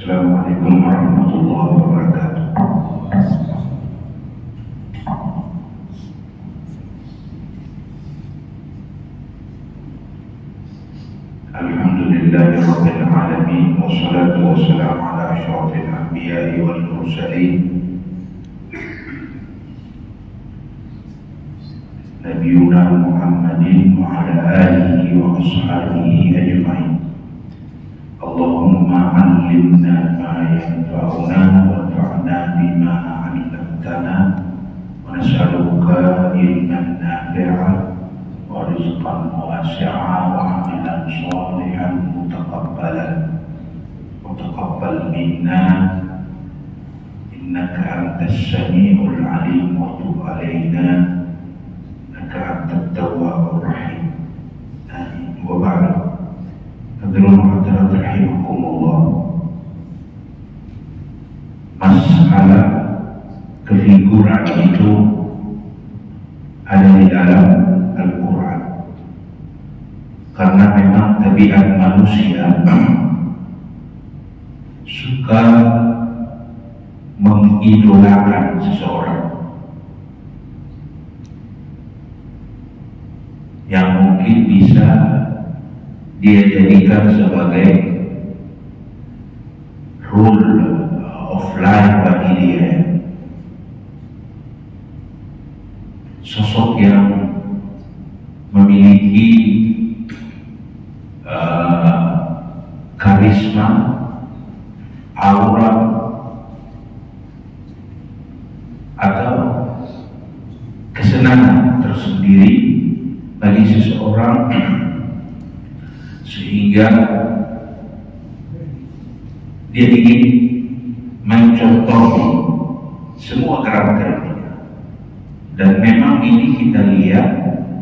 Assalamualaikum warahmatullahi wabarakatuh. Alhamdulillahi rabbil alamin, wassalatu wassalamu ala asyrafil anbiya'i wal mursalin, nabiyuna Muhammadin wa ala alihi wa ashabihi ajma'in. Allahumma 'allimna ma yanfa'una wanfa'na bima 'allamtana wa nas'aluka ilman nafi'an wa rizqan wasi'an wa 'amalan shalihan mutaqabbalan wa taqabbal minna innaka antas sami'ul 'alim wa tub 'alaina innaka antat tawwabur rahim. Amin. Wa ba'du. Hadirin hadirat rahimakumullah. Masalah kefiguran itu ada di dalam Al-Quran, karena memang tabiat manusia suka mengidolakan seseorang yang mungkin bisa dia jadikan sebagai rule of life bagi dia. Sosok yang memiliki karisma, aura, atau kesenangan tersendiri bagi seseorang, sehingga dia ingin mencontohi semua gerak-geriknya. Dan memang ini kita lihat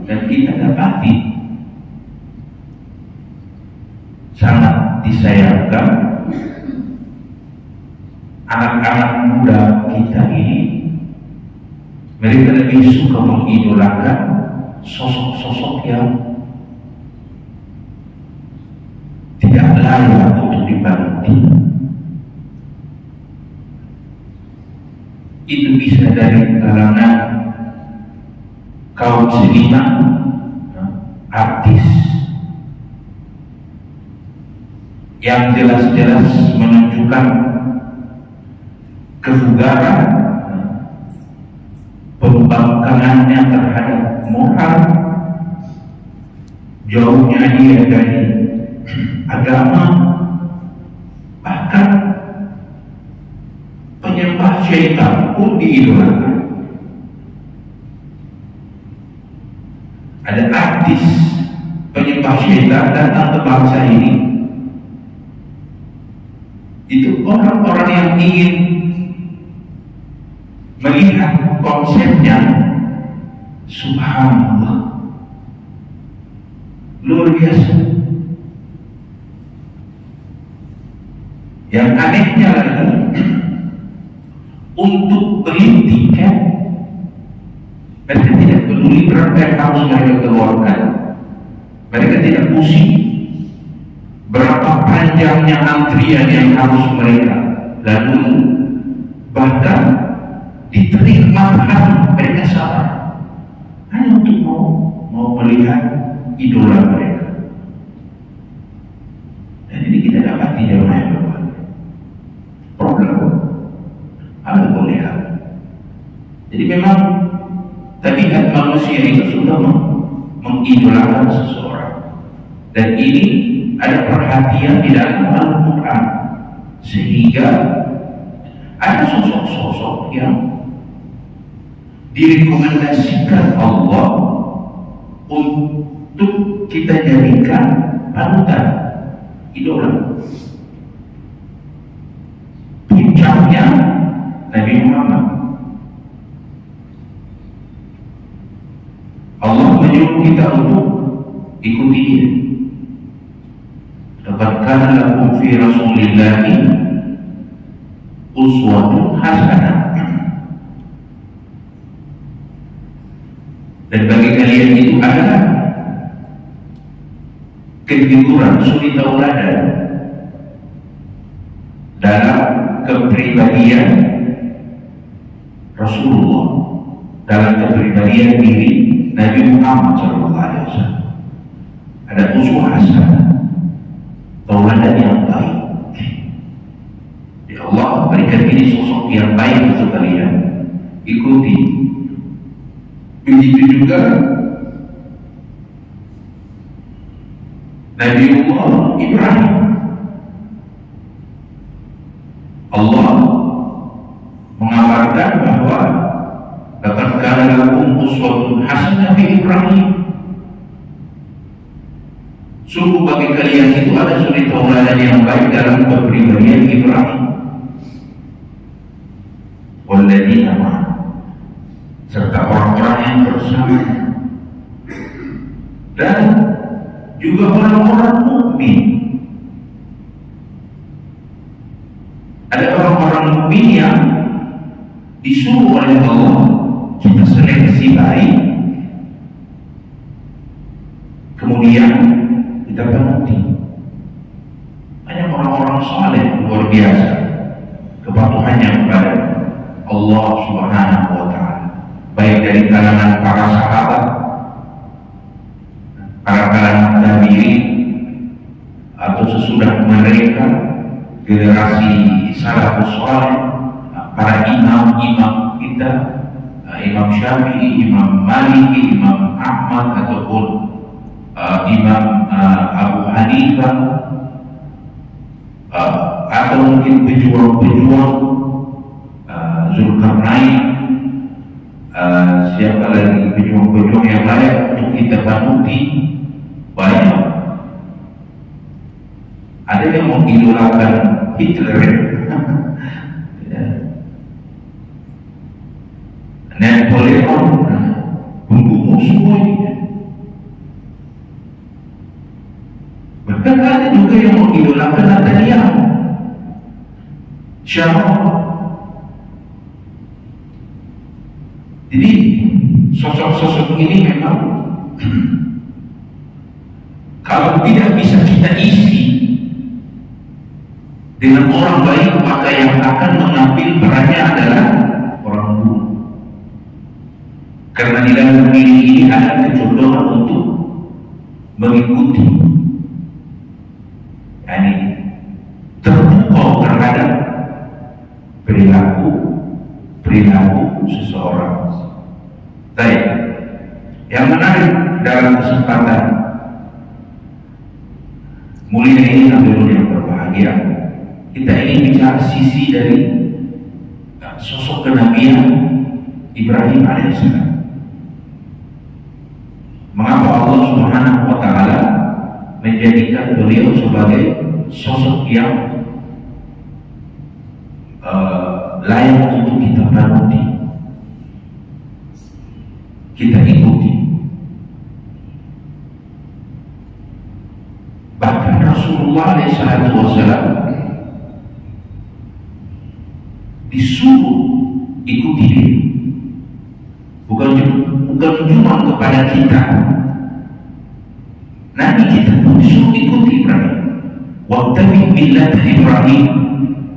dan kita dapati sangat disayangkan anak-anak muda kita ini. Mereka lebih suka mengidolakan sosok-sosok yang tidak layak untuk dipanuti. Itu bisa dari kalangan kaum seniman, artis yang jelas-jelas menunjukkan kebugaran, pembangkangannya terhadap moral, jauhnya dia dari agama, bahkan penyembah syaitan pun diidolakan. Ada artis penyembah syaitan datang ke bangsa ini. Itu orang-orang yang ingin melihat konsepnya. Subhanallah, luar biasa. Yang anehnya lagi, untuk beli tiket mereka tidak peduli berapa yang harus mereka keluarkan. Mereka tidak pusing berapa panjangnya antrian yang harus mereka lalui. Bahkan di terik matahari mereka sabar hanya untuk mau melihat idola mereka. Dan ini kita dapat di dalam ayat problem ada melihat. Jadi memang tabiat manusia itu sudah mengidolakan seseorang, dan ini ada perhatian di dalam Al-Quran, sehingga ada sosok-sosok yang direkomendasikan Allah untuk kita jadikan panutan, idola. Puncaknya Nabi Muhammad. Allah menyuruh kita untuk ikuti dia. Laqad kana lakum fi Rasulillahi uswatun hasanah. Dan bagi kalian itu adalah kejujuran, suri tauladan. dalam kepribadian Rasulullah, dalam kepribadian diri Nabi Muhammad SAW. Ada uswah hasanah, tauladan yang baik. Ya Allah berikan ini sosok yang baik untuk kalian, ikuti. Begitu juga Nabiullah Ibrahim. Allah mengabarkan bahwa laqad kana lakum uswatun hasanah fi Ibrahim. Sungguh bagi kalian itu ada suri tauladan yang baik dalam kepribadian Ibrahim. Walladzina ma'ahu, serta orang-orang yang bersama, dan juga orang-orang mukmin. Ada orang-orang mukmin yang disuruh oleh Allah kita seleksi baik, kemudian kita penuhi. Hanya orang-orang saleh luar biasa kepatuhannya kepada Allah Subhanahu wa Ta'ala, baik dari kalangan para sahabat, para kalangan tabi'in, atau sesudah mereka generasi salafus saleh, para imam-imam kita, Imam Syafi'i, Imam Maliki, Imam Ahmad, ataupun Imam Abu Hanifah, atau mungkin pejuang-pejuang Zulkarnain, siapa lagi pejuang-pejuang yang layak untuk kita panuti. Banyak. Ada yang mengidolakan Hitler, Napoleon, membunuh semuanya. Bahkan ada juga yang mengidolakan Netanyahu, Syarah. Jadi sosok-sosok ini memang kalau tidak bisa kita isi dengan orang baik, maka yang akan mengambil perannya adalah orang buruk. Karena di dalam diri ini ada kecenderungan untuk mengikuti, yani terpukau terhadap perilaku seseorang. Baik, yang menarik dalam kesempatan mulia ini, hadirin yang berbahagia, kita ingin bicara sisi dari sosok kenabian Ibrahim alaihissalam. Mengapa Allah Subhanahu wa Ta'ala menjadikan beliau sebagai sosok yang layak untuk kita panuti, kita ikuti. Bahkan Rasulullah SAW disuruh ikuti dia, bukan cuma kepada kita. Nabi kita pun disuruh ikuti Ibrahim. Wattabi' millata Ibrahim,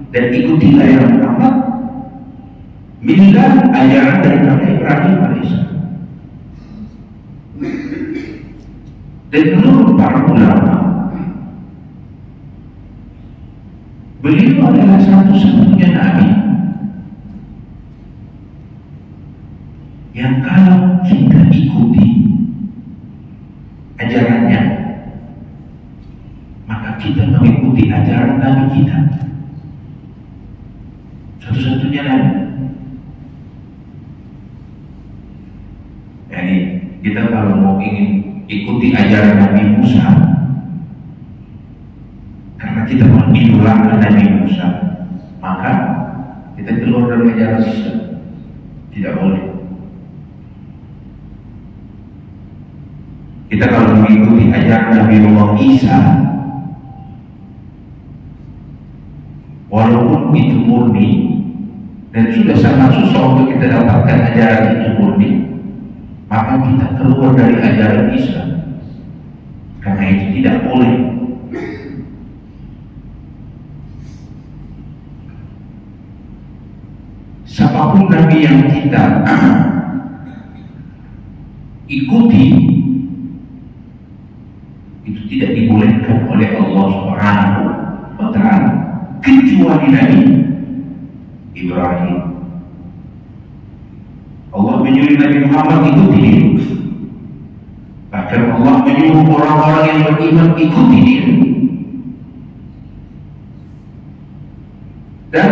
dan ikutilah yang pertama millah, ajaran daripada Ibrahim alaihissalam. Dan menurut para ulama, beliau adalah satu-satunya nabi yang kalau kita ikuti ajarannya, maka kita mengikuti ajaran nabi kita. Satu-satunya nabi. Jadi kita kalau mau ingin ikuti ajaran Nabi Musa, karena kita mengidolakan Nabi Musa, maka kita keluar dari ajaran Islam. Tidak boleh. Kita kalau mengikuti ajaran Nabi Allah Isa, walaupun itu murni dan sudah sangat susah untuk kita dapatkan ajaran itu murni, maka kita keluar dari ajaran Islam. Karena itu tidak boleh. Seluruh nabi yang kita ikuti itu tidak dibolehkan oleh Allah Subhanahu wa Ta'ala kecuali Nabi Ibrahim. Allah menyuruh Nabi Muhammad ikuti dia. Bahkan Allah menyuruh orang-orang yang beriman ikuti dia. Dan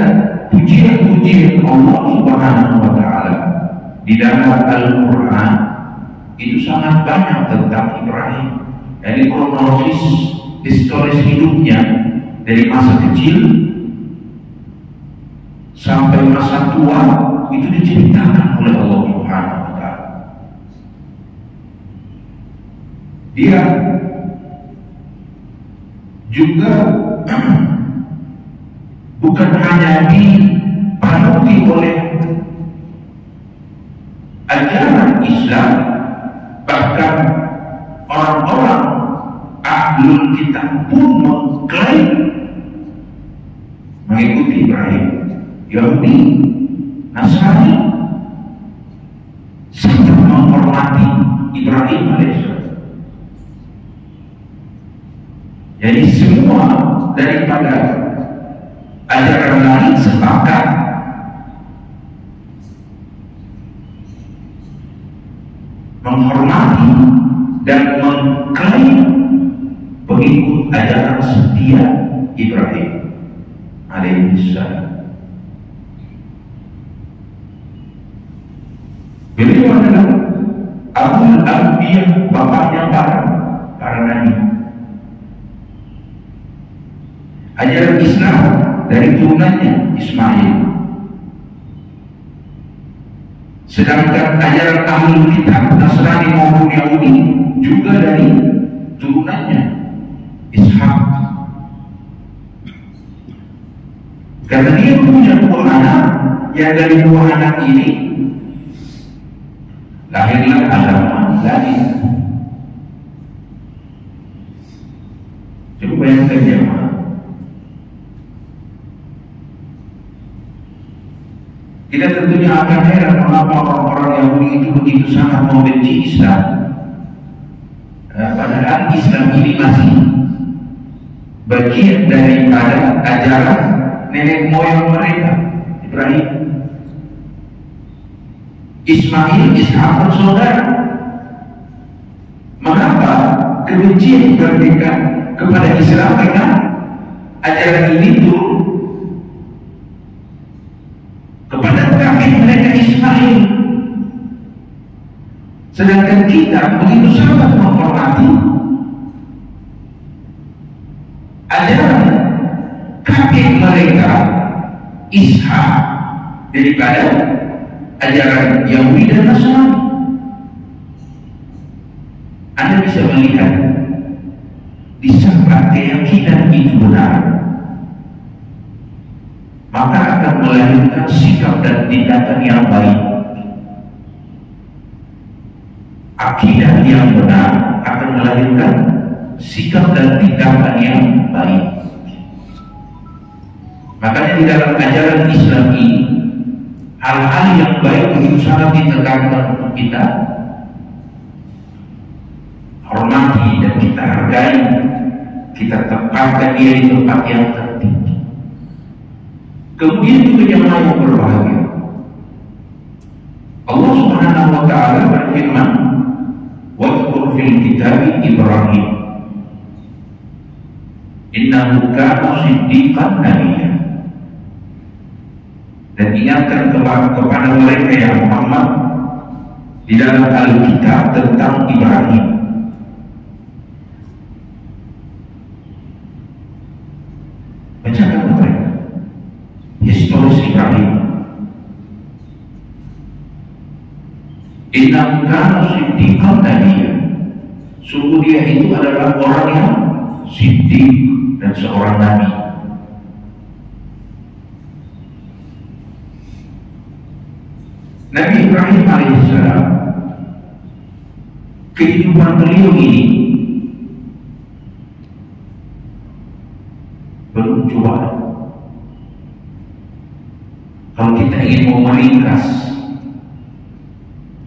pujian-pujian Allah Subhanahu wa Ta'ala di dalam Al-Quran itu sangat banyak tentang Ibrahim. Dari kronologis historis hidupnya dari masa kecil sampai masa tua itu diceritakan oleh Allah Subhanahu wa Ta'ala. Dia juga bukan hanya dipanuti oleh ajaran Islam, bahkan orang-orang ahlul kitab pun mengklaim mengikuti Ibrahim. Yahudi, Nasrani sangat menghormati Ibrahim alaihissalam. Jadi semua daripada ajaran lain sepakat menghormati dan mengklaim pengikut ajaran setia Ibrahim alaihissalam. Beliau adalah Abul Anbiya, bapaknya para nabi. Ajaran Islam dari turunannya Ismail. Sedangkan ajaran Ahlul Kitab Nasrani maupun Yahudi juga dari turunannya Ishak. Karena dia punya dua anak, yang dari dua anak ini lahirlah agama lain. Coba bayangkan jemaah, kita tentunya akan heran mengapa orang-orang Yahudi itu begitu sangat membenci Islam. Padahal Islam ini masih bagian daripada ajaran nenek moyang mereka, Ibrahim. Ismail, Ishak bersaudara. Mengapa kebencian mereka kepada Islam? Karena ajaran ini turun kepada kakek mereka Ismail. Sedangkan kita begitu sangat menghormati ajaran kakek mereka Ishak daripada ajaran Yahudi dan Nasrani. Anda bisa melihat di saat keyakinan itu benar, maka akan melahirkan sikap dan tindakan yang baik. Akidah yang benar akan melahirkan sikap dan tindakan yang baik. Makanya di dalam ajaran Islam ini hal-hal yang baik begitu sangat ditekankan untuk kita hormati dan kita hargai, kita tempatkan dia di tempat yang tertinggi. Kemudian juga yang lain berbahagia. Allah Subhanahu wa Ta'ala berfirman, "Wadhkur fil kitabi Ibrahim, innahu kana siddiqan nabiyya." Dan ingatkan kepada mereka yang Muhammad di dalam Alkitab tentang Ibrahim. Bacakan mereka historis Ibrahim. Innahu kana siddiqan nabiyya. Sungguh dia itu adalah orang yang siddiq dan seorang nabi. Nabi Ibrahim alaihissalam, kehidupan beliau ini belum cobaan. Kalau kita kita ingin mau meringkas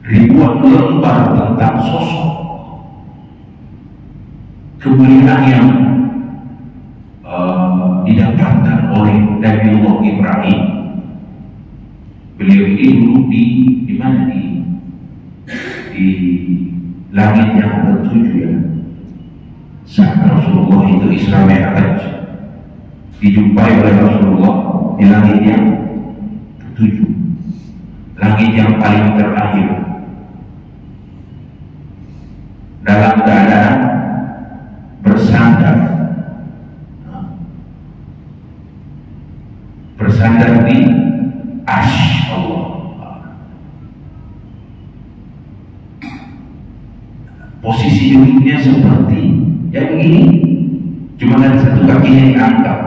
ribuan lembar tentang sosok kemuliaan yang didapatkan oleh Nabiullah Ibrahim. Beliau ini dulu di mana, di langit yang ketujuh ya. Saat Rasulullah itu Isra Mi'raj, dijumpai oleh Rasulullah di langit yang ketujuh, langit yang paling terakhir, dalam keadaan bersandar di arsy Allah. Posisi duduknya seperti yang ini, cuma ada satu kakinya diangkat,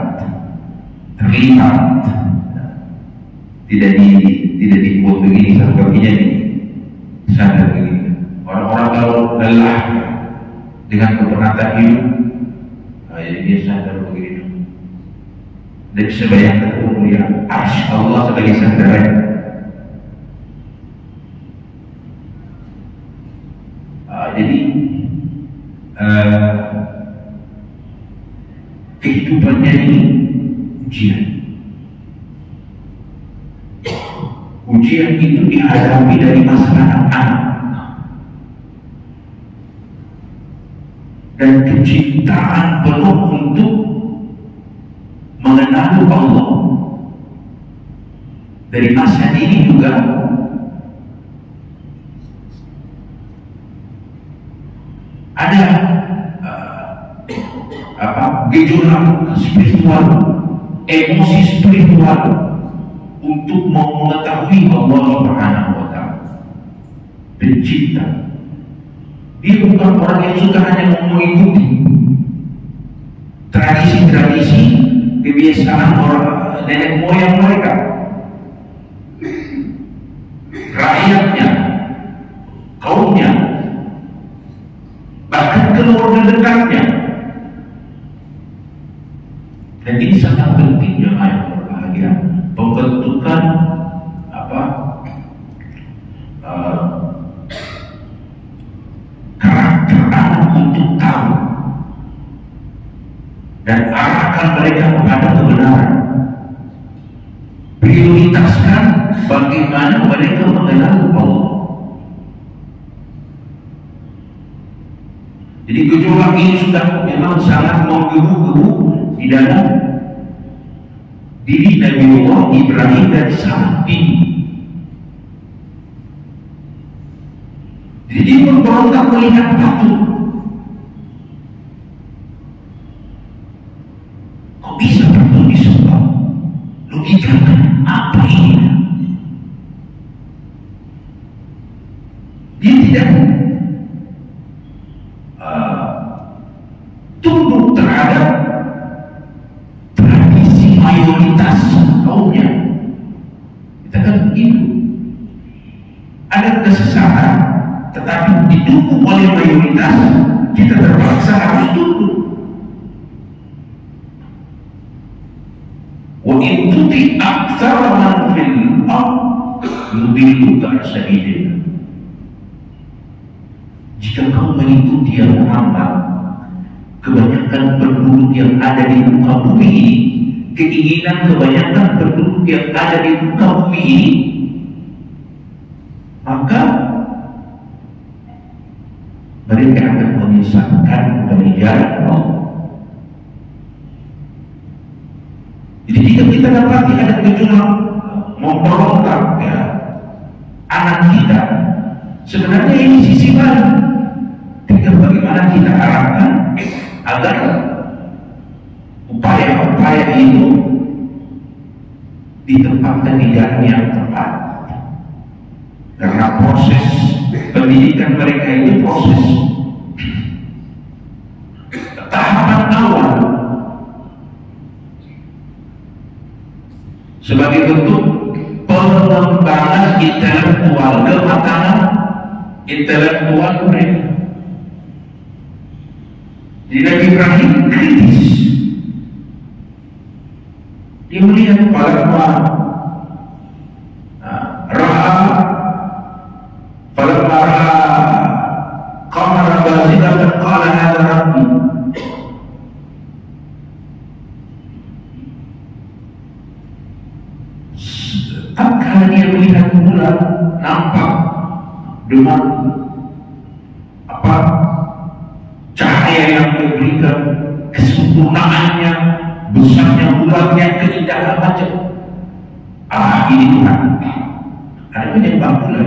terlihat, tidak dibuat begini, satu kakinya sadar begini. Orang-orang kalau lelah dengan kepenatan hidup, jadi dia sadar begini. Dan bisa bayangkan kemuliaan arsy Allah sebagai sandaran. Jadi kehidupannya ini ujian. Ujian itu dihadapi dari masyarakat anak dan kecintaan penuh untuk mengenal Allah. Dari masa ini juga ada gejolak spiritual, emosi spiritual untuk mau mengetahui Allah Subhanahu wa Ta'ala, pencipta. Dia bukan orang yang suka hanya mau mengikuti tradisi-tradisi kebiasaan orang nenek moyang mereka, rakyatnya, kaumnya, bahkan keluarga dekatnya. Dan ini sangat penting jemaah yang berbahagia, pembentukan karakter anak untuk tahu dan arahkan mereka kepada kebenaran. Prioritaskan bagaimana mereka mengenal Allah. Jadi gejolak ini sudah memang sangat menggebu-gebu di dalam diri Nabiullah Ibrahim dan sangat tinggi. Jadi dia memberontak melihat patung. Kok bisa patung disembah? Logikanya apa ini? Dia tidak tunduk terhadap tradisi mayoritas kaumnya. Kita kan begitu. Ada kesesatan, tetapi didukung oleh mayoritas, kita terpaksa harus tunduk. Wa in tuti aktsara man fil ardh yudilluka an sabilillah. Jika kau mengikuti yang Muhammad, kebanyakan penduduk yang ada di muka bumi ini, keinginan kebanyakan penduduk yang ada di muka bumi ini, maka mereka akan menyesatkan dari jalan Allah. Jadi jika kita dapati ada gejolak memberontak ya, anak kita, sebenarnya ini sisi lain. Tinggal bagaimana kita arahkan agar upaya-upaya itu ditempatkan di jalan yang tepat. Karena proses pendidikan mereka itu proses tahapan awal sebagai bentuk pengembangan intelektual, kematangan intelektual mereka. Jadi Nabi Ibrahim kritis. Dia melihat bahwa mengatakan qala hadza rabbi. Tatkala dia melihat bulan nampak dengan cahaya yang dia berikan, kesempurnaannya, besarnya bulannya, keindahan macam, ini Tuhan. Ada penyembah bulan,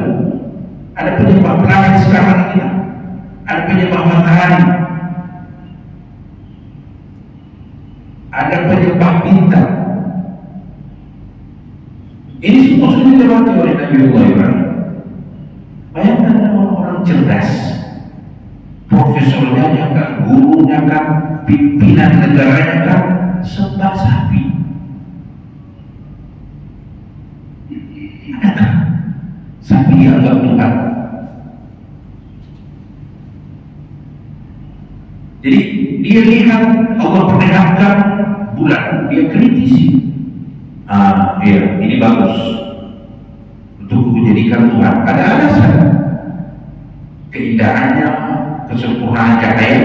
ada penyembah planet sekarang ini, ada penyembah matahari, ada penyembah bintang. Ini semua sudah dilewati oleh Nabiullah Ibrahim. Bayangkan ada orang-orang cerdas, profesornya kan, gurunya kan, pimpinan negaranya kan, sembah sapi. Adakah sapi dianggap Tuhan? Jadi dia lihat Allah perlihatkan bulan, dia kritisi. Ya, ini bagus untuk dijadikan Tuhan. Ada alasan, keindahannya, kesempurnaan cahaya,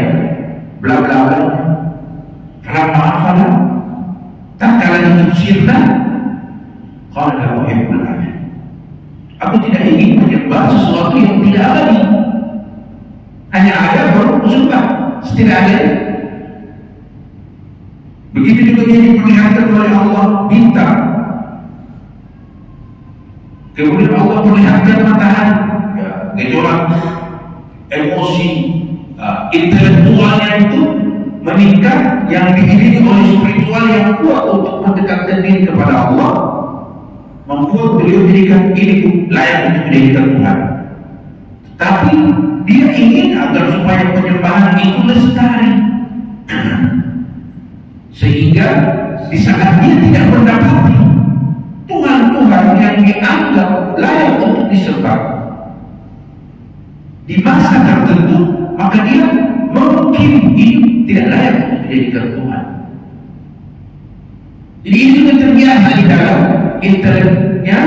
bla bla bla. Ramah-ramah, tak kalah ditafsirkan. Qala uhibbul abid. Aku tidak ingin menyembah sesuatu yang tidak abadi. Hanya ada baru suka, tidak ada. Begitu juga dia diperlihatkan oleh Allah bintang. Kemudian Allah perlihatkan matahari, gejolak emosi intelektualnya itu meningkat, yang diiringi oleh spiritual yang kuat untuk mendekatkan diri kepada Allah, membuat beliau jadikan ini layak untuk dijadikan Tuhan. Tapi dia ingin agar supaya penyembahan itu lestari, sehingga di saat dia tidak mendapati Tuhan-Tuhan yang dianggap layak untuk disembah di masa tertentu, maka dia mungkin ini tidak layak untuk dijadikan Tuhan. Jadi itu yang terbiasa di dalam inteleknya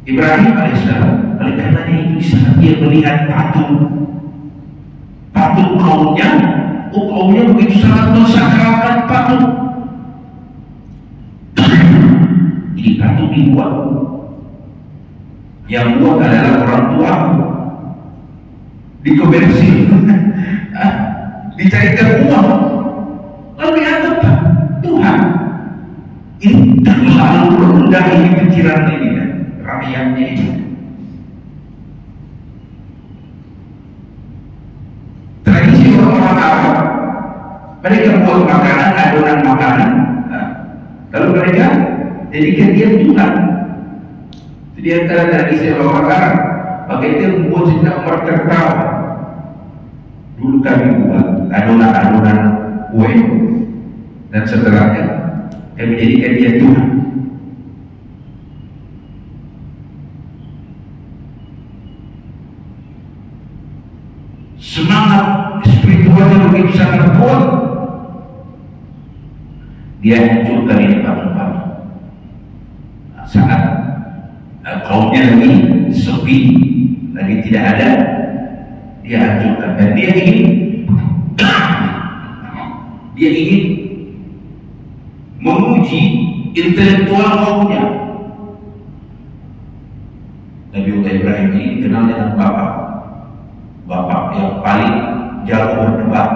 Ibrahim alaihissalam. Oleh karenanya itu di saat dia melihat patung kaumnya begitu sangat mensakralkan patung. Jadi patung dibuat, yang buat adalah orang tua, dikomersi, dicarikan uang, lalu dianggap Tuhan. Ini terlalu rendah ini pikiran ini kan, rakyatnya ini. Tradisi orang-orang Arab, mereka buat makanan, adonan makanan, lalu mereka jadikan dia Tuhan. Itu di antara tradisi orang Arab. Maka itu membuat sejak Umar tertawa. Dulu kami buat adonan-adonan kue dan setelahnya kami jadikan dia Tuhan. Semangat spiritualnya begitu sangat kuat, dia hancurkan ini patung-patung. Saat kaumnya lagi sepi, lagi tidak ada, dia hancurkan. Dan dia ingin menguji intelektual kaumnya. Nabiullah Ibrahim ini dikenal dengan bapak yang paling jago berdebat.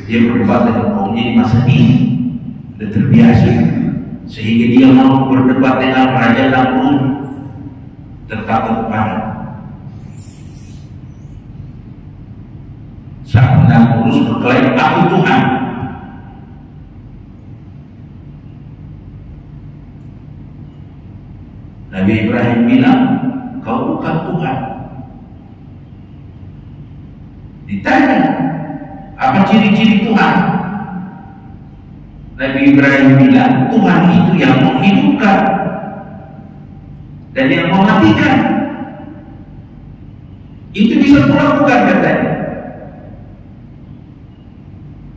Dia berdebat dengan kaumnya di masa ini, sudah terbiasa, sehingga dia mau berdebat dengan Raja Namrud tentang ketuhanan. Saat Namrud berklaim aku Tuhan, Nabi Ibrahim bilang kau bukan Tuhan. Ditanya apa ciri-ciri Tuhan, Nabi Ibrahim bilang Tuhan itu yang menghidupkan dan yang mematikan. Itu bisa melakukan katanya,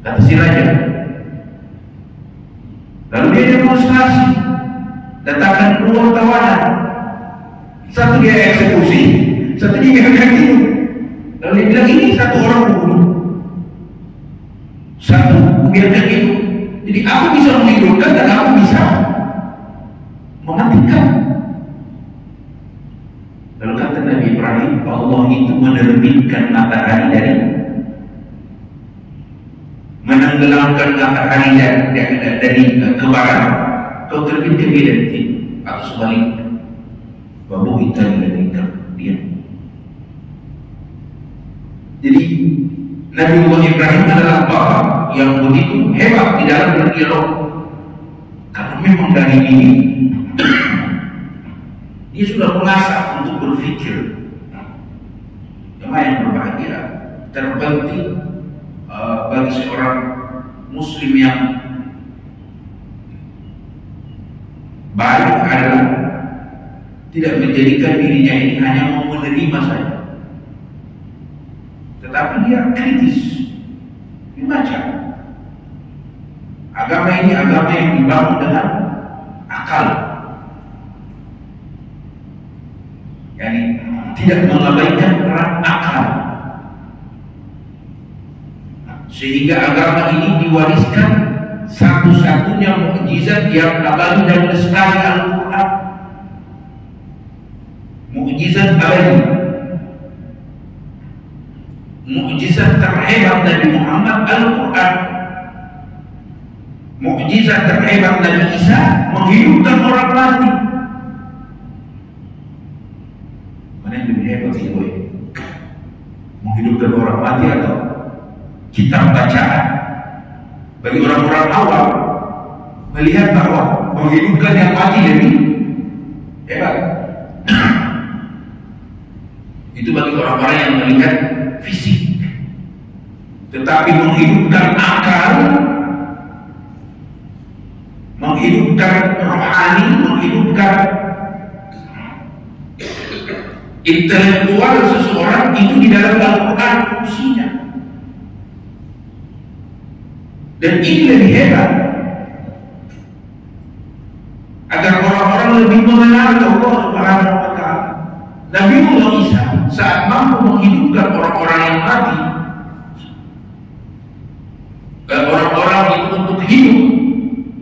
kata si raja. Lalu dia demonstrasi, datangkan dua tawanan, satu dia eksekusi, biarkan hidup. Lalu dia bilang ini satu orang bunuh, satu biarkan hidup. Jadi aku bisa menghidupkan dan aku bisa mematikan. Lalu kata Nabi Ibrahim, Allah itu menerbitkan matahari dari, menenggelamkan matahari dari ke barat, kau terbitkan dia dari timur, atau sebaliknya. Babu itu dari dia. Jadi Nabi Ibrahim adalah bapak yang begitu hebat di dalam berdialog, karena memang dari ini dia sudah mengasah untuk berpikir. Jemaah yang berbahagia, terpenting bagi seorang muslim yang baik adalah tidak menjadikan dirinya ini hanya mau menerima saja, tetapi dia kritis, dibaca. Agama ini agama yang dibangun dengan akal, yani tidak mengabaikan peran akal, sehingga agama ini diwariskan satu-satunya mukjizat yang abadi dan lestari, Al-Quran. Mukjizat abadi, mukjizat terhebat Nabi Muhammad, Al-Quran. Mukjizat terhebat Nabi Isa, menghidupkan orang mati. Mana yang lebih hebat sih boy? Menghidupkan orang mati atau kitab bacaan? Bagi orang-orang awam melihat bahwa menghidupkan yang mati lebih hebat. Itu bagi orang-orang yang melihat fisik. Tetapi menghidupkan akal, menghidupkan rohani, menghidupkan intelektual seseorang, itu di dalam Al-Quran fungsinya. Dan ini lebih hebat, agar orang-orang lebih mengenal Allah Subhanahu wa Ta'ala. Nabiullah Isa saat mampu menghidupkan orang-orang yang mati, orang-orang itu untuk hidup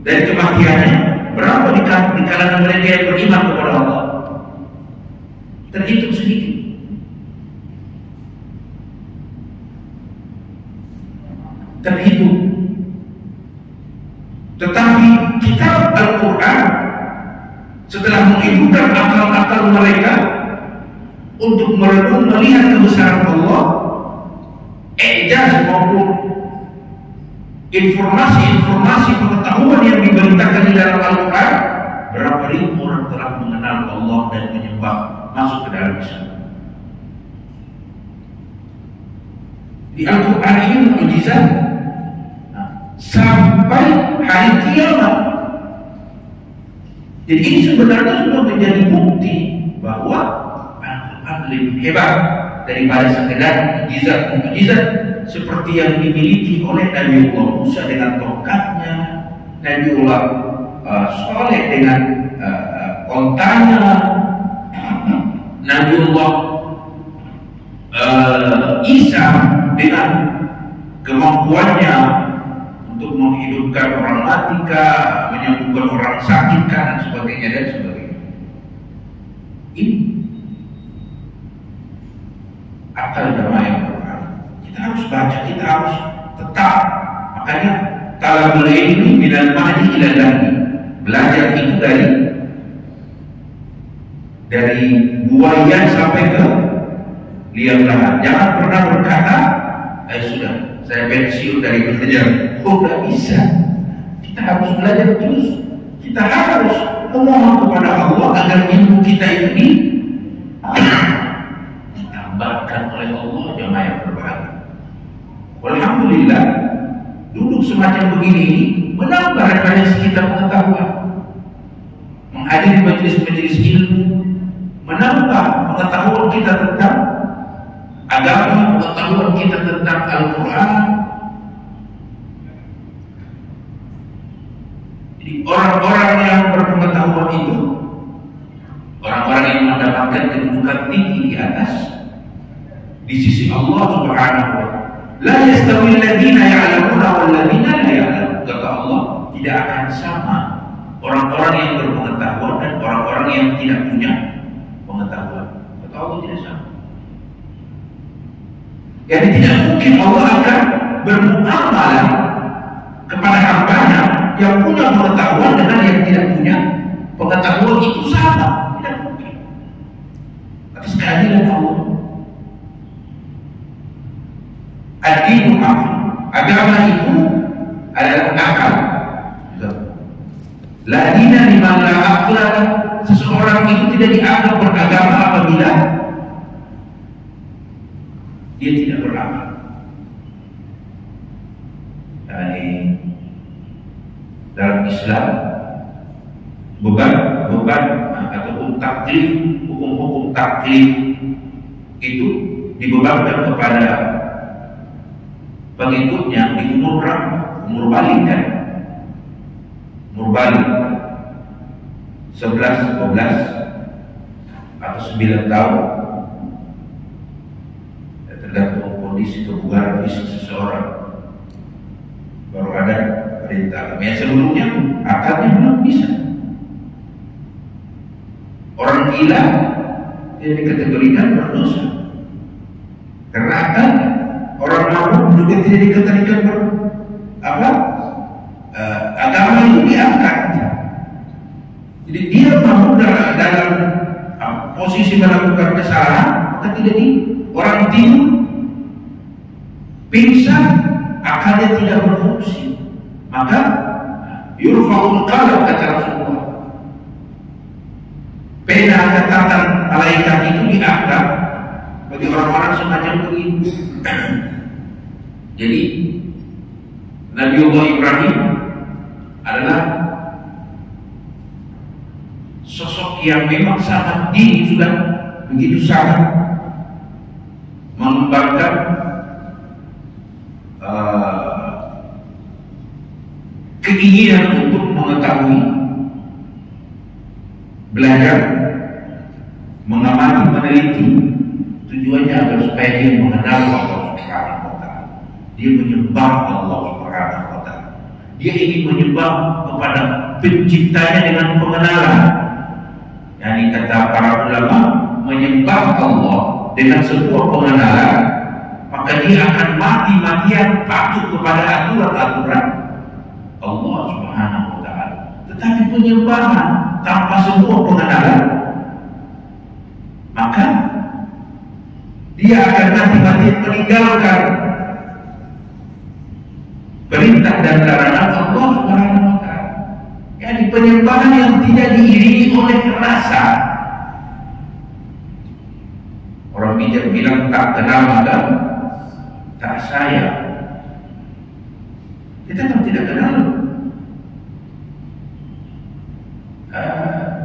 dari kematiannya, berapa di kalangan mereka yang beriman kepada Allah? Terhitung sedikit. Terhitung. Tetapi kitab Al-Quran setelah menghidupkan akal-akal mereka untuk merenung melihat kebesaran Allah, ijaz maupun informasi-informasi pengetahuan yang diberitakan di dalam Al-Quran, berapa ribu orang telah mengenal Allah dan menyembah, masuk ke dalam Islam. Di Al-Quran ini mukjizat sampai hari kiamat. Jadi ini sebenarnya sudah menjadi bukti bahwa Al-Quran lebih hebat daripada sekedar mukjizat seperti yang dimiliki oleh Nabiullah Musa dengan tongkatnya, Nabiullah Saleh dengan ontanya, Nabiullah Isa dengan kemampuannya untuk menghidupkan orang mati, menyembuhkan orang sakit dan sebagainya dan sebagainya. Ini akal jamaah yang benar. Kita harus baca, kita harus tetap. Makanya talabul ilmi minal mahdi ila lahdi. Belajar itu dari buaya sampai ke liang lahat. Jangan pernah berkata, sudah, saya pensiun dari belajar. Oh, tidak bisa. Kita harus belajar terus. Kita harus memohon kepada Allah agar ilmu kita ini ditambahkan oleh Allah, jemaah yang berbahagia. Alhamdulillah, duduk semacam begini ini menambah referensi kita pengetahuan. Menghadiri majelis-majelis ilmu menambah pengetahuan kita tentang agama, pengetahuan kita tentang Al-Quran. Jadi orang-orang yang berpengetahuan itu, orang-orang yang mendapatkan kedudukan tinggi di atas, di sisi Allah Subhanahu wa Ta'ala. La yastawi alladziina ya'lamuuna wal ladziina la ya'lamuun. Kata Allah, tidak akan sama orang-orang yang berpengetahuan dan orang-orang yang tidak punya pengetahuan. Kata Allah, tidak sama. Jadi tidak mungkin Allah akan bermuamalah kepada hambanya yang punya pengetahuan dengan yang tidak punya pengetahuan itu sama. Tidak mungkin. Atas keadilan Allah. Ad-dinu akal. Agama itu adalah akal. La dina liman la aqla. Seseorang itu tidak dianggap beragama apabila dia tidak berakal. Yani dalam Islam beban ataupun taklif, hukum-hukum taklif itu dibebankan kepada pengikutnya di umur berapa? Umur balik kan? Umur balik 11, 12 atau 9 tahun, tergantung kondisi kebugaran fisik seseorang, baru ada perintah. Yang sebelumnya akalnya belum bisa. Orang gila yang dikategorikan berdosa karena akalnya. Orang mabuk juga tidak dikategorikan agama itu diangkat. Jadi dia mabuk dalam posisi melakukan kesalahan, maka tidak orang tidur, pingsan, akalnya tidak berfungsi, maka yurfa'ul qalam, kata Rasulullah. Pena catatan malaikat itu diangkat bagi orang-orang semacam begini. Jadi Nabiullah Ibrahim adalah sosok yang memang sangat tinggi, sudah begitu sangat mengembangkan keinginan untuk mengetahui, belajar, mengamati, meneliti. Tujuannya agar supaya dia mengenal Allah Subhanahu wa Ta'ala. Dia menyembah Allah Subhanahu wa Ta'ala. Dia ingin menyembah kepada penciptanya dengan pengenalan. Yani kata para ulama, menyembah Allah dengan sebuah pengenalan, maka dia akan mati-matian patuh kepada aturan-aturan Allah Subhanahu wa Ta'ala. Tetapi penyembahan tanpa sebuah pengenalan, maka dia akan mati-matian meninggalkan perintah dan larangan Allah Subhanahu wa Ta'ala. Yani penyembahan yang tidak diiringi oleh rasa. Orang bijak bilang tak kenal maka tak sayang. Kita kan tidak kenal.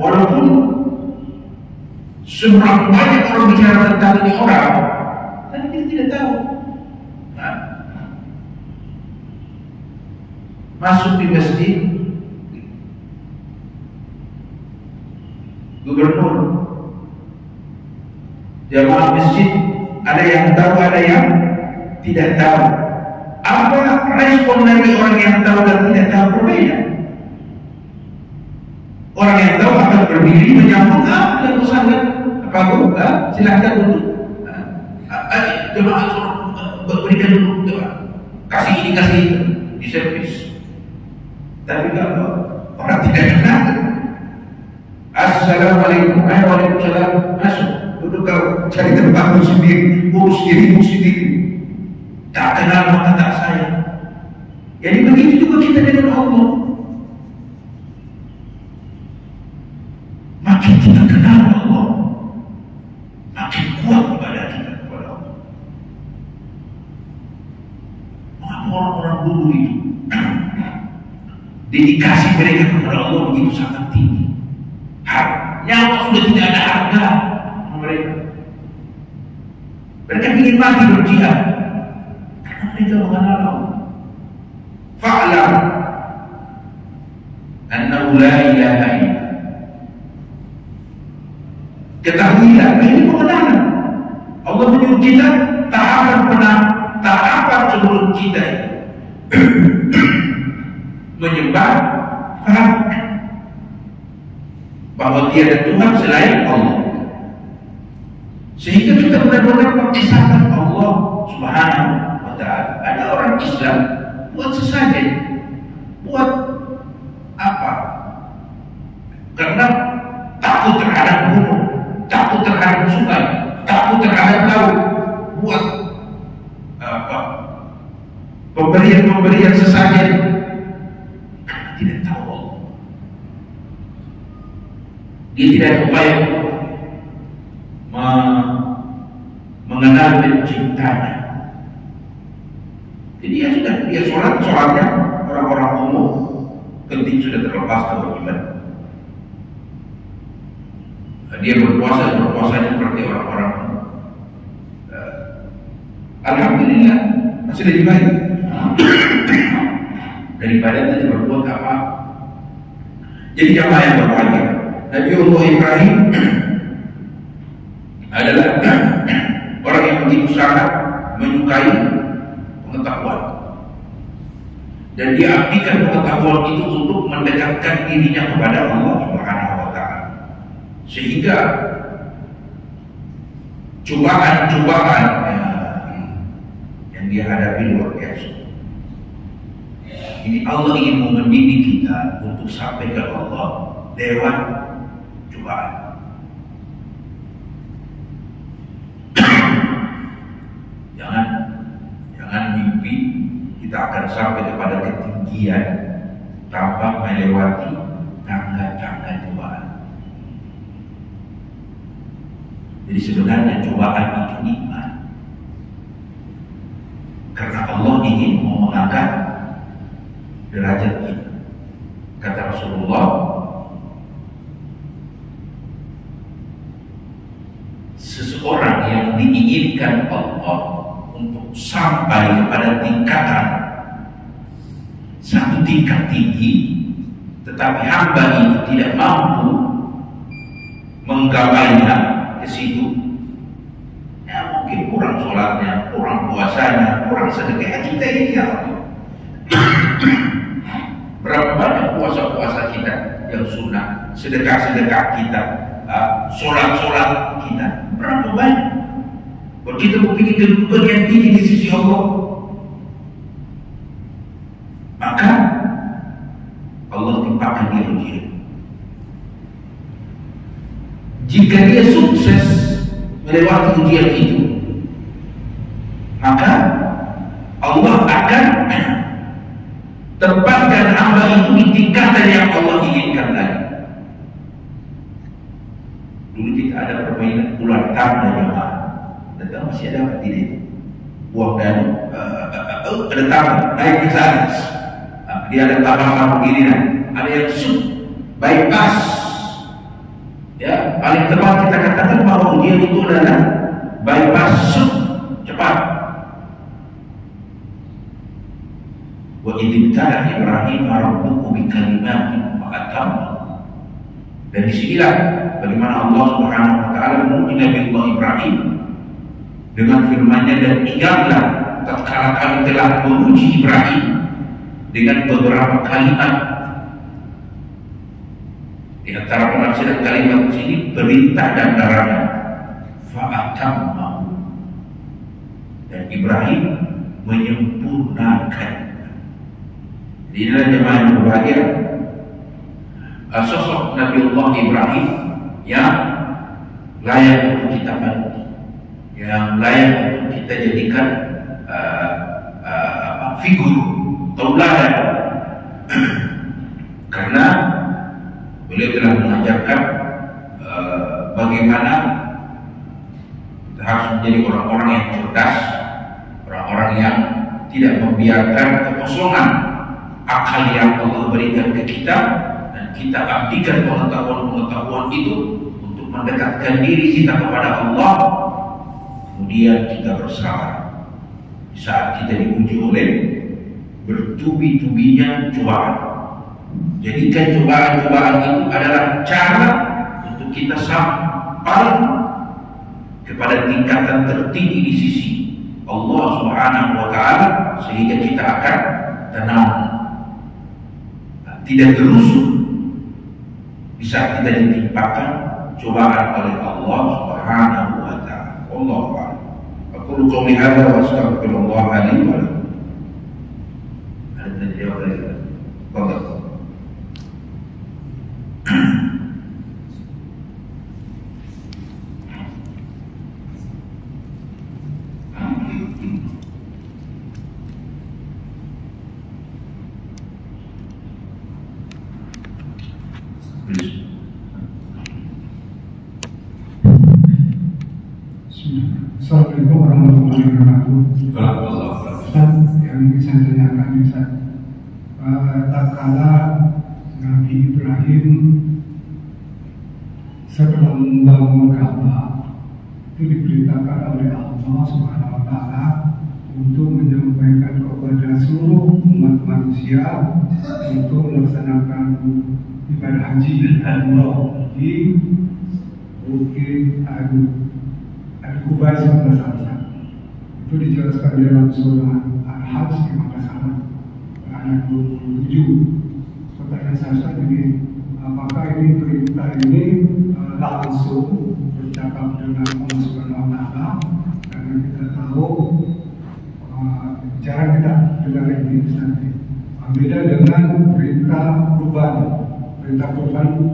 Walaupun seberapa banyak orang bicara tentang ini orang, tapi kita tidak tahu. Masuk di masjid, gubernur, jamaah masjid, ada yang tahu, ada yang tidak tahu. Apa respon dari orang yang tahu dan tidak tahu berbeda? Orang yang tahu akan berdiri menyambut, dan usahakan apa bu? Silahkan duduk. Jemaah berikan duduk, kasih ini kasih itu di servis. Tapi kalau orang tidak kenal, assalamualaikum, waalaikumsalam, masuk, duduk kau, cari tempatmu sendiri, urus dirimu sendiri. Tak kenal maka tak sayang. Jadi begitu juga kita dengan Allah. Makin kita kenal Allah, makin kuat ibadah kita kepada Allah. Mengapa orang-orang dulu itu dedikasi mereka kepada Allah begitu sangat tinggi? Nyawa sudah tidak ada harga mereka. Mereka ingin mati berjihad karena mereka mengenal Allah. Fa'lam annahu la ilaha illallah. Ketahuilah, ini pengenalan. Allah Allah menyuruh kita tahapan sebelum kita menyembah bahwa tiada Tuhan selain Allah, sehingga kita benar-benar mengesahkan Allah Subhanahu wa Ta'ala. Ada orang Islam buat sesajen, buat apa? Karena takut terhadap gunung, takut terhadap sungai, takut terhadap laut, buat apa? Pemberian sesajen, karena tidak tahu Allah. Dia tidak ada upaya mengenal penciptanya. Jadi dia sholatnya orang-orang umum, penting sudah terlepas kewajiban. Dia berpuasanya seperti orang-orang. Alhamdulillah masih lebih baik daripada tidak berbuat apa. Jadi jamaah yang berbahagia, Nabi Allah Ibrahim adalah orang yang begitu sangat menyukai pengetahuan, dan dia abdikan pengetahuan itu untuk mendekatkan dirinya kepada Allah Subhanahu wa Ta'ala, sehingga cobaan-cobaan yang dia hadapi luar biasa. Ini Allah ingin mendidik kita untuk sampai ke Allah lewat cobaan. Jangan mimpi kita akan sampai kepada ketinggian tanpa melewati tangga-tangga cobaan. Jadi sebenarnya cobaan itu nikmat, karena Allah ingin mengangkat derajat kita. Kata Rasulullah, seseorang yang diinginkan Allah untuk sampai kepada tingkatan satu tingkat tinggi, tetapi hamba itu tidak mampu menggapainya ke situ, ya mungkin kurang sholatnya, kurang puasanya, kurang sedekah kita ini ya. Berapa banyak puasa-puasa kita yang sunnah, sedekah-sedekah kita, sholat-sholat kita, berapa banyak? Kalau kita memiliki kedudukan yang tinggi di sisi Allah, maka Allah timpakan dia ujian. Jika dia sukses melewati ujian itu, maka Allah akan tempatkan hamba itu di tingkatan yang Allah inginkan tadi. Dulu kita ada permainan ular tangga jemaah, dan masih ada apa tidak? Buang dan ada tangga naik ke atas. Dia ada tahapan begini, ada yang bypass. Ya, paling tepat kita katakan bahwa ujian itu adalah bypass cepat. Wa idibtala Ibrahim rabbuhu bikalimatin fa atamma. Dan disinilah bagaimana Allah Subhanahu wa Ta'ala menguji Nabi Allah Ibrahim dengan firman-Nya, dan ingatlah tatkala kami telah menguji Ibrahim dengan beberapa kalimat. Di antara penafsiran kalimat sini perintah dan larangan, fa atamma, dan Ibrahim menyempurnakan. Inilah jemaah yang berbahagia, sosok Nabi Allah Ibrahim yang layak untuk kita bantu, yang layak untuk kita jadikan figur tauladan, karena beliau telah mengajarkan bagaimana kita harus menjadi orang-orang yang cerdas, orang-orang yang tidak membiarkan kekosongan akal yang Allah berikan ke kita, dan kita abdikan pengetahuan-pengetahuan itu untuk mendekatkan diri kita kepada Allah. Kemudian kita bersabar saat kita diuji oleh bertubi-tubinya cobaan. Jadikan cobaan-cobaan itu adalah cara untuk kita sampai kepada tingkatan tertinggi di sisi Allah Subhanahu wa Ta'ala, sehingga kita akan tenang, tidak gerusu di saat kita ditimpakan cobaan oleh Allah Subhanahu wa Ta'ala. Allahu a'lam. Aku qouli hadza wa astaghfirullah li wa lakum. Ada jawab lagi? Fadhal. Assalamualaikum warahmatullahi wabarakatuh. Ustaz, yang ingin saya tanyakan, Ustaz, tatkala Nabi Ibrahim setelah membangun Ka'bah, itu diperintahkan oleh Allah Subhanahu wa Ta'ala untuk menyampaikan kepada seluruh umat manusia untuk melaksanakan ibadah haji di Bukit Al-Qubai 19 itu dijelaskan dalam surah Al-Hajj 15 ayat 27. Pertanyaan saya ini, apakah ini perintah ini langsung bercakap dengan Allah Subhanahu wa Ta'ala? Karena kita tahu jarang kita dengar ini nanti. Beda dengan perintah kurban. Perintah kurban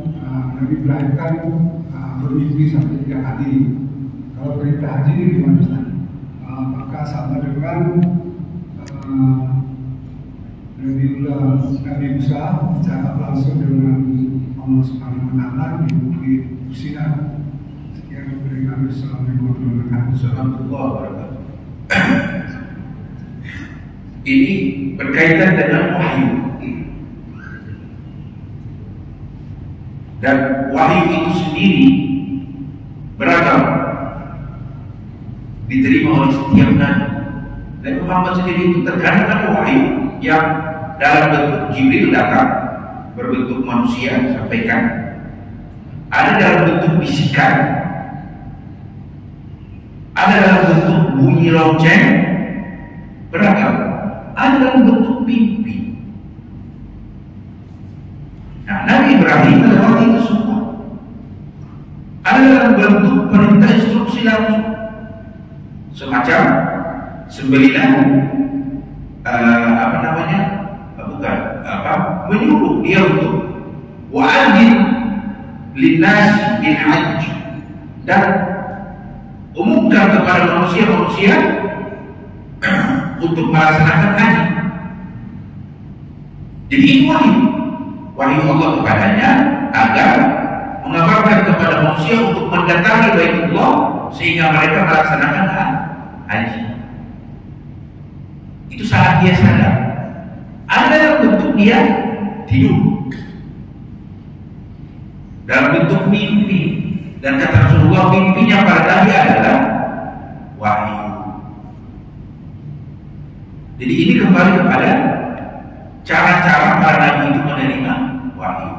Nabi Ibrahim kan bermimpi sampai 3 kali. Kalau perintah haji ini gimana Ustaz? Apakah sama dengan Nabi Musa bercakap langsung dengan Allah Subhanahu wa Ta'ala di Bukit Sinai? Sekian dari kami. Assalamualaikum warahmatullahi wabarakatuh. Ini berkaitan dengan wahyu, dan wahyu itu sendiri beragam, diterima oleh setiap nabi. Dan Muhammad sendiri itu terkadang ada wahyu yang dalam bentuk Jibril datang berbentuk manusia sampaikan, ada dalam bentuk bisikan, ada dalam bentuk bunyi lonceng, beragam, ada dalam bentuk mimpi. Nah, Nabi Ibrahim melewati itu semua. Ada dalam bentuk perintah instruksi langsung, semacam sembelihan, menyuruh dia untuk wa'adzin linnas bil hajj, dan umumkan kepada manusia-manusia untuk melaksanakan haji. Jadi ini wahyu Allah kepadanya agar mengabarkan kepada manusia untuk mendatangi Baitullah sehingga mereka melaksanakan haji. Itu saat dia sadar. Ada dalam bentuk dia tidur, dalam bentuk mimpi, dan kata Rasulullah, mimpinya para nabi adalah wahyu. Jadi ini kembali kepada cara-cara para nabi itu menerima wahyu.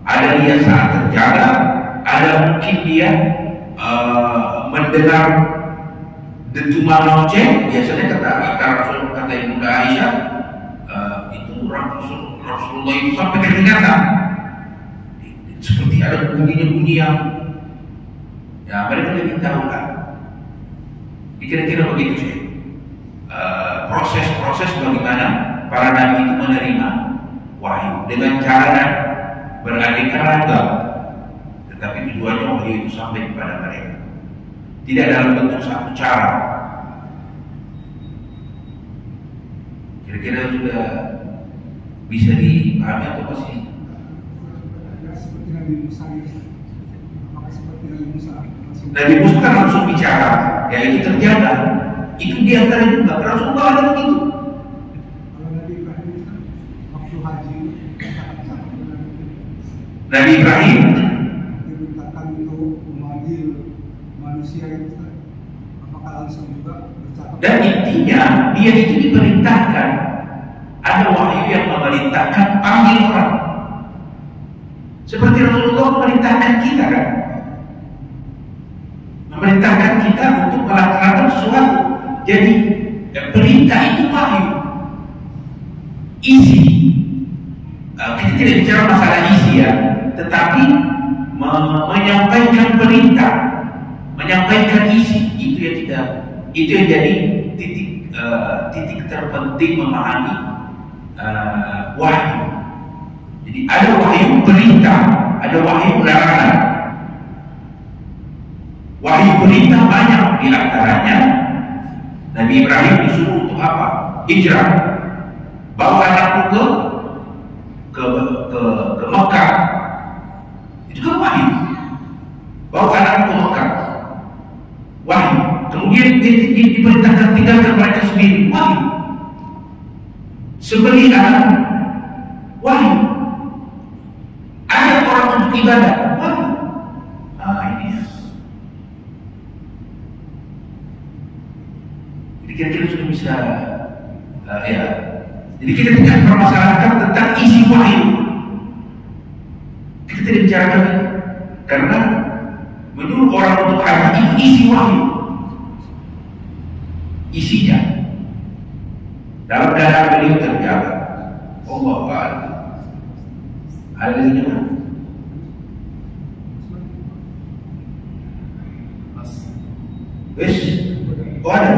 Ada dia saat terjaga, ada mungkin dia mendengar dentuman lonceng. Biasanya kata Ibu Aisyah, itu Rasulullah itu sampai keringatan, seperti ada bunyi yang mereka lebih tahu kan. Kira-kira begitu sih proses bagaimana para nabi itu menerima wahyu dengan cara beraneka ragam, tetapi tujuannya wahyu itu sampai kepada mereka, tidak dalam bentuk satu cara. Kira-kira sudah bisa dipahami atau masih? Seperti Nabi Musa, apakah seperti Nabi Musa? Nabi Musa kan langsung bicara, ya itu terjaga. Itu diantara juga Rasulullah ada begitu. Kalau Nabi Ibrahim kan waktu haji Nabi Ibrahim dimintakan untuk memanggil manusia itu, apakah langsung juga bercakap? Dan intinya dia itu diperintahkan, ada wahyu yang memerintahkan panggil orang, seperti Rasulullah memerintahkan kita kan. memerintahkan kita untuk melaksanakan sesuatu. Jadi perintah itu wahyu. Isi, kita tidak bicara masalah isi ya, tetapi menyampaikan perintah, menyampaikan isi, itu yang jadi titik terpenting memahami wahyu. Jadi ada wahyu perintah, ada wahyu larangan. Wahyu perintah banyak, di antaranya Nabi Ibrahim disuruh untuk apa? Hijrah, bawa anakku ke Mekah. Itu kan wahyu. Bawa anakku ke Mekah, wahyu. Kemudian diperintahkan tinggalkan mereka sendiri, wahyu. Sembelih anak, wahyu. Ada orang untuk ibadah, wahyu. Ini ya. Jadi kira-kira sudah bisa ya. Jadi kita tidak permasalahkan tentang isi wahyu. Kita tidak bicarakan itu, karena menurut orang untuk haji itu isi wahyu. Isinya dalam dada beliau terjaga. Allah Ta'ala. Ada di mana? Wes, oh ada.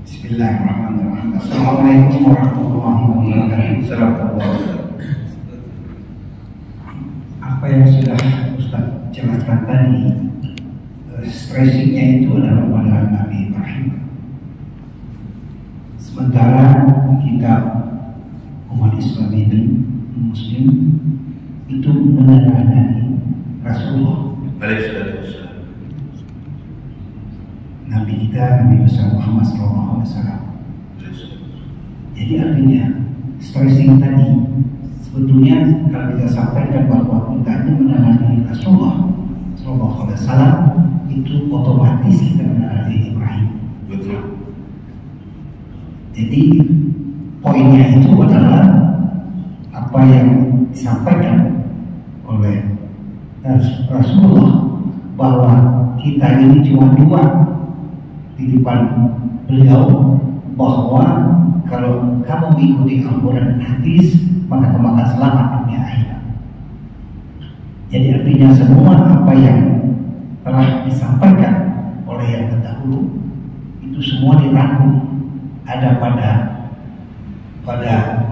Bismillahirrahmanirrahim. Assalamualaikum warahmatullahi wabarakatuh. Apa yang sudah Ustaz jelaskan tadi, stressingnya itu adalah pada Nabi Ibrahim. Sementara kita umat Islam ini, Muslim, itu meneladani Rasulullah. Nabi kita, Nabi besar Muhammad SAW. Jadi artinya stressing tadi sebetulnya kalau kita sampaikan bahwa kita ini meneladani Rasulullah SAW, itu otomatis kita meneladani Ibrahim. Betul. Jadi poinnya itu adalah apa yang disampaikan oleh Rasulullah, bahwa kita ini cuma dua titipan beliau, bahwa kalau kamu mengikuti Al-Quran dan hadis, maka kamu akan selamat dunia akhirat. Jadi artinya semua apa yang telah disampaikan oleh yang terdahulu itu semua dirangkum ada pada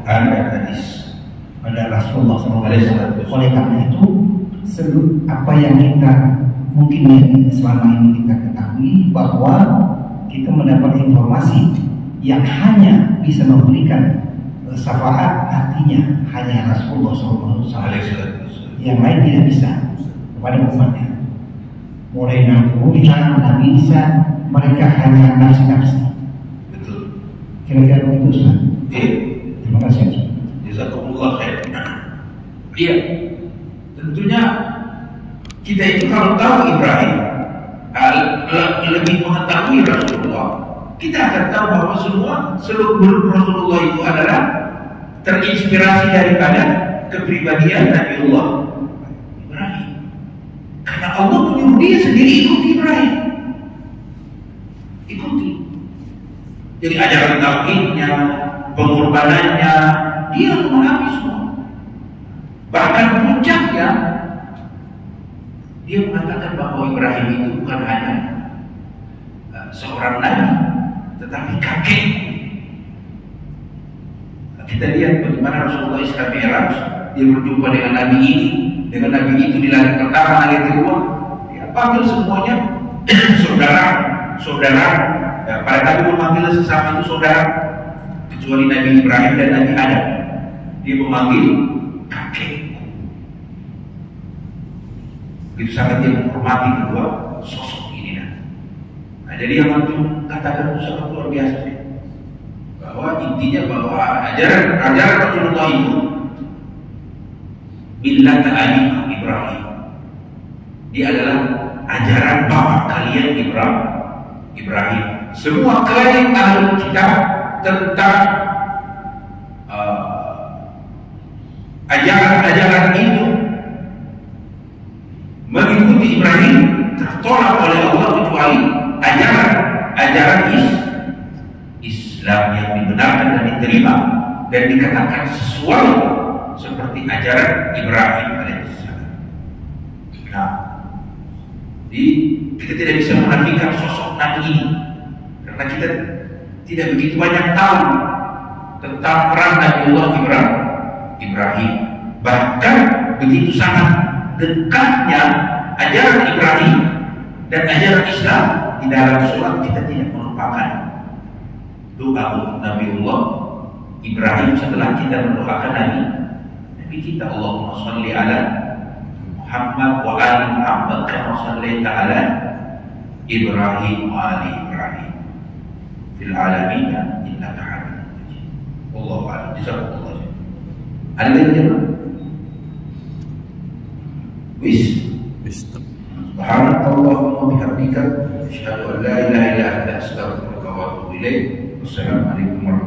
hadis, pada Rasulullah SAW. Oleh karena itu, apa yang kita mungkin selama ini kita ketahui, bahwa kita mendapat informasi yang hanya bisa memberikan syafaat, artinya hanya Rasulullah SAW. Yang lain tidak bisa kepada umatnya. Mulai Nabi Musa, Nabi Isa, mereka hanya nafsi-nafsi. Betul. Kira-kira begitu, Ustaz. Terima kasih. Jazakumullah khair. Iya. Tentunya kita itu kalau tahu Ibrahim, lebih mengetahui Rasulullah, kita akan tahu bahwa seluruh Rasulullah itu adalah terinspirasi daripada kepribadian Nabiullah Ibrahim. Karena Allah menyuruh dia sendiri ikuti Ibrahim. Ikuti. Jadi ajaran tauhidnya, pengorbanannya, dia memahami semua. Bahkan puncaknya, dia mengatakan bahwa Ibrahim itu bukan hanya seorang nabi, tetapi kakek. Kita lihat bagaimana Rasulullah Isra Mi'raj, dia berjumpa dengan nabi ini, dengan nabi itu di langit pertama, langit kedua. Dia panggil semuanya saudara. Ya, para nabi memanggil sesama itu saudara, kecuali Nabi Ibrahim dan Nabi Adam. Dia memanggil kakek. Itu sangat dia menghormati kedua sosok ini. Nah, jadi yang antum katakan itu sangat luar biasa sih. Bahwa intinya bahwa ajaran Rasulullah itu millat abikum Ibrahim. Dia adalah ajaran bapak kalian Ibrahim. Semua klaim ahli kitab tentang Ibrahim tertolak oleh Allah kecuali ajaran Islam yang dibenarkan dan diterima dan dikatakan sesuai seperti ajaran Ibrahim alaihissalam. Nah, kita tidak bisa menafikan sosok Nabi ini karena kita tidak begitu banyak tahu tentang peran Nabiullah Ibrahim. Bahkan begitu sangat dekatnya ajaran Ibrahim dan ajaran Islam di dalam surat kita tidak melupakan doa untuk Nabiullah Ibrahim setelah kita mendoakan Nabi kita, Allahumma sholli ala Muhammad wa ali Muhammad kama shallaita ala Ibrahim wa ali Ibrahim fil alamin innaka Hamidum Majid. Wallahu a'lam. Jazakumullah khairan. Ada yang Subhanakallahumma bihamdika asyhadu an la ilaha illa anta astaghfiruka wa atubu ilaik. Wassalamualaikum warahmatullahi wabarakatuh.